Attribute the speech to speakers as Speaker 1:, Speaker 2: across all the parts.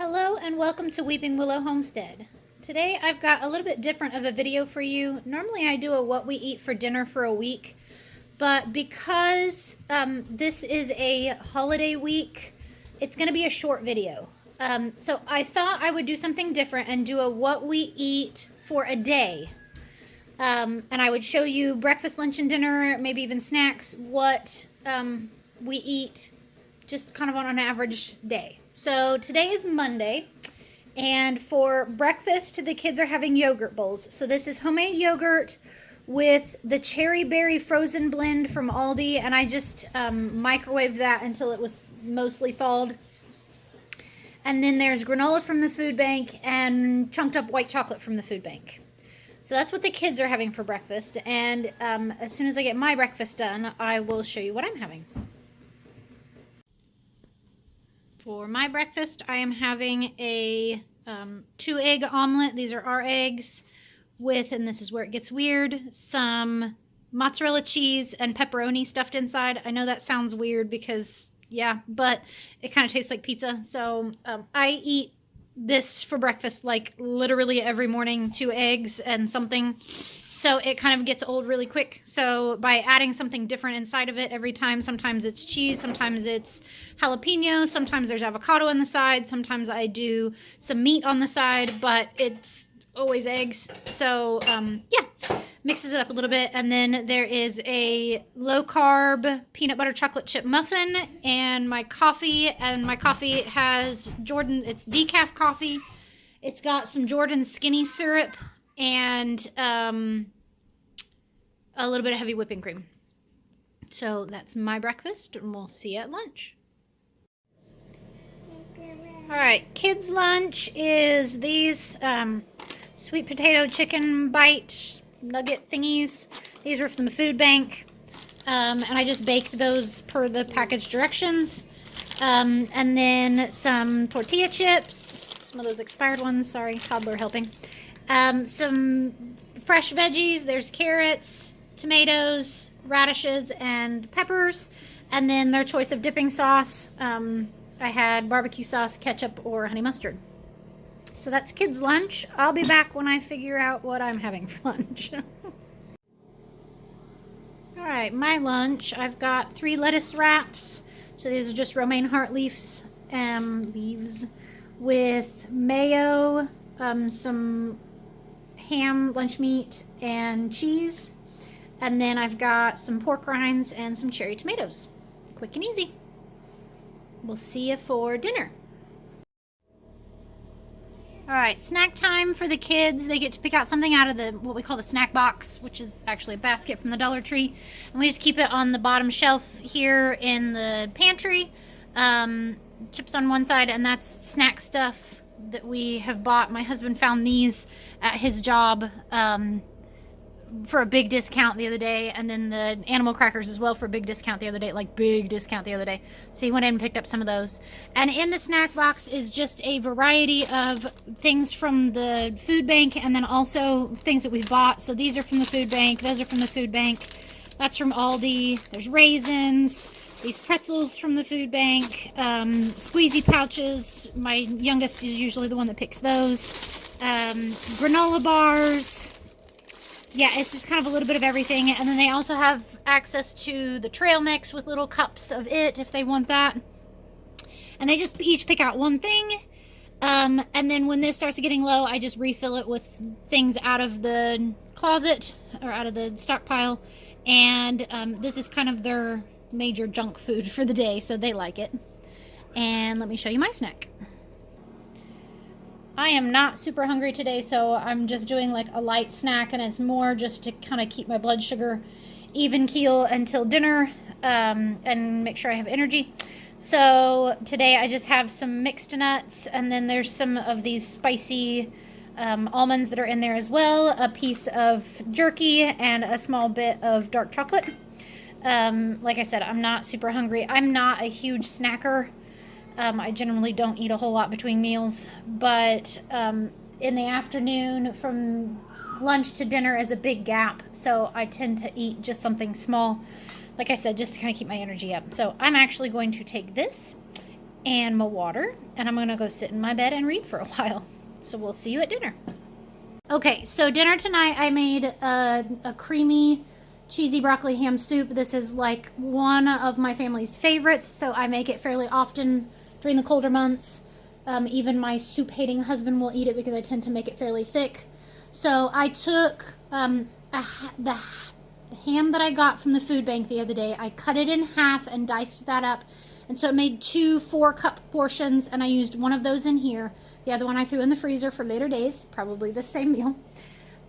Speaker 1: Hello and welcome to Weeping Willow Homestead. Today I've got a little bit different of a video for you. Normally I do a what we eat for dinner for a week, but because this is a holiday week, it's going to be a short video. So I thought I would do something different and do a what we eat for a day. And I would show you breakfast, lunch, and dinner, maybe even snacks, what we eat just kind of on an average day. So today is Monday, and for breakfast, the kids are having yogurt bowls. So this is homemade yogurt with the cherry berry frozen blend from Aldi, and I just microwaved that until it was mostly thawed. And then there's granola from the food bank and chunked up white chocolate from the food bank. So that's what the kids are having for breakfast, and as soon as I get my breakfast done, I will show you what I'm having. For my breakfast, I am having a 2-egg omelet. These are our eggs with, and this is where it gets weird, some mozzarella cheese and pepperoni stuffed inside. I know that sounds weird because, yeah, but it kind of tastes like pizza. So I eat this for breakfast like literally every morning, 2 eggs and something. So it kind of gets old really quick. So by adding something different inside of it every time, sometimes it's cheese, sometimes it's jalapeno, sometimes there's avocado on the side, sometimes I do some meat on the side, but it's always eggs. So yeah, mixes it up a little bit. And then there is a low carb peanut butter chocolate chip muffin and my coffee. And my coffee has Jordan, it's decaf coffee. It's got some Jordan skinny syrup and a little bit of heavy whipping cream. So that's my breakfast, and we'll see you at lunch. All right, kids' lunch is these sweet potato chicken bite nugget thingies. These were from the food bank, and I just baked those per the package directions. And then some tortilla chips, some of those expired ones, sorry, toddler helping. Some fresh veggies, there's carrots, tomatoes, radishes, and peppers, and then their choice of dipping sauce. I had barbecue sauce, ketchup, or honey mustard. So that's kids' lunch. I'll be back when I figure out what I'm having for lunch. All right, my lunch, I've got 3 lettuce wraps. So these are just romaine heart leaves with mayo, some ham, lunch meat, and cheese. And then I've got some pork rinds and some cherry tomatoes. Quick and easy. We'll see you for dinner. All right, snack time for the kids. They get to pick out something out of the what we call the snack box, which is actually a basket from the Dollar Tree. And we just keep it on the bottom shelf here in the pantry. Chips on one side, and that's snack stuff that we have bought. My husband found these at his job for a big discount the other day, and then the animal crackers as well for a big discount the other day, like big discount the other day. So he went in and picked up some of those. And in the snack box is just a variety of things from the food bank, and then also things that we've bought. So these are from the food bank, those are from the food bank, that's from Aldi. There's raisins, these pretzels from the food bank, squeezy pouches. My youngest is usually the one that picks those. Granola bars. Yeah, it's just kind of a little bit of everything. And then they also have access to the trail mix with little cups of it if they want that. And they just each pick out one thing. And then when this starts getting low, I just refill it with things out of the closet or out of the stockpile. And this is kind of their major junk food for the day, so they like it. And let me show you my snack. I am not super hungry today, so I'm just doing like a light snack, and it's more just to kind of keep my blood sugar even keel until dinner and make sure I have energy. So today I just have some mixed nuts, and then there's some of these spicy almonds that are in there as well, a piece of jerky, and a small bit of dark chocolate. Like I said, I'm not super hungry. I'm not a huge snacker. I generally don't eat a whole lot between meals, but in the afternoon from lunch to dinner is a big gap, so I tend to eat just something small, like I said, just to kind of keep my energy up. So I'm actually going to take this and my water, and I'm gonna go sit in my bed and read for a while. So we'll see you at dinner. Okay, so dinner tonight I made a creamy cheesy broccoli ham soup. This is like one of my family's favorites, so I make it fairly often during the colder months. Even my soup hating husband will eat it because I tend to make it fairly thick. So I took the ham that I got from the food bank the other day. I cut it in half and diced that up, and so it made 2 4-cup portions, and I used one of those in here. The other one I threw in the freezer for later days, probably the same meal.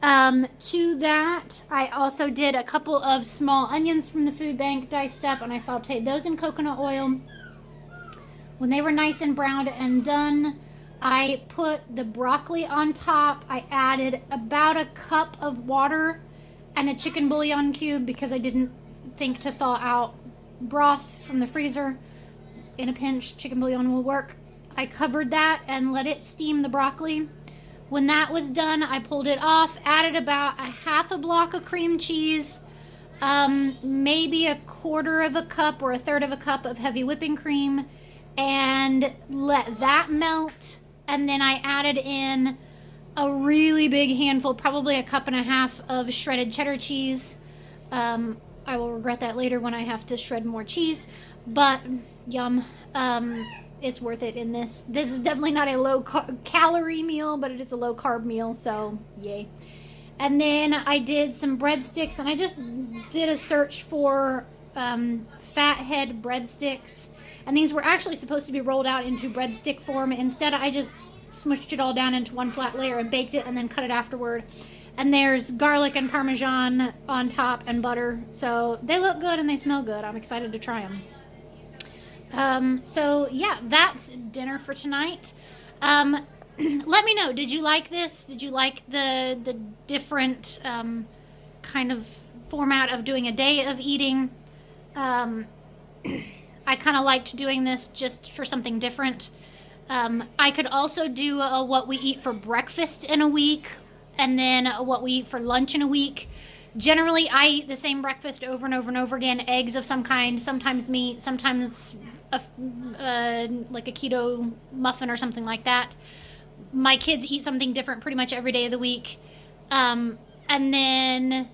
Speaker 1: To that, I also did a couple of small onions from the food bank diced up, and I sauteed those in coconut oil. When they were nice and browned and done, I put the broccoli on top. I added about a cup of water and a chicken bouillon cube because I didn't think to thaw out broth from the freezer. In a pinch, chicken bouillon will work. I covered that and let it steam the broccoli. When that was done, I pulled it off, added about a half a block of cream cheese, maybe a quarter of a cup or a third of a cup of heavy whipping cream, and let that melt. And then I added in a really big handful, probably a cup and a half of shredded cheddar cheese. I will regret that later when I have to shred more cheese, but yum. It's worth it in this. This is definitely not a low calorie meal, but it is a low carb meal, so yay. And then I did some breadsticks, and I just did a search for fathead breadsticks, and these were actually supposed to be rolled out into breadstick form. Instead, I just smushed it all down into one flat layer and baked it and then cut it afterward. And there's garlic and Parmesan on top and butter, so they look good and they smell good. I'm excited to try them. So yeah, that's dinner for tonight. Let me know, did you like this? Did you like the different kind of format of doing a day of eating? I kind of liked doing this just for something different. I could also do what we eat for breakfast in a week, and then what we eat for lunch in a week. Generally, I eat the same breakfast over and over and over again. Eggs of some kind, sometimes meat, sometimes like a keto muffin or something like that. My kids eat something different pretty much every day of the week. And then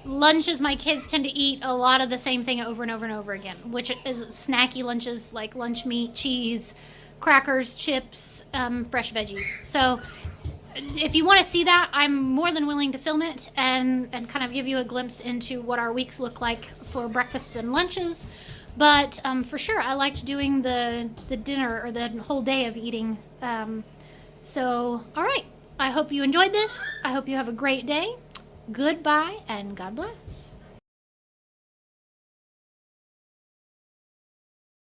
Speaker 1: lunches, my kids tend to eat a lot of the same thing over and over and over again, which is snacky lunches like lunch meat, cheese, crackers, chips, fresh veggies. So if you want to see that, I'm more than willing to film it and kind of give you a glimpse into what our weeks look like for breakfasts and lunches. But for sure, I liked doing the dinner or the whole day of eating. So, all right. I hope you enjoyed this. I hope you have a great day. Goodbye and God bless.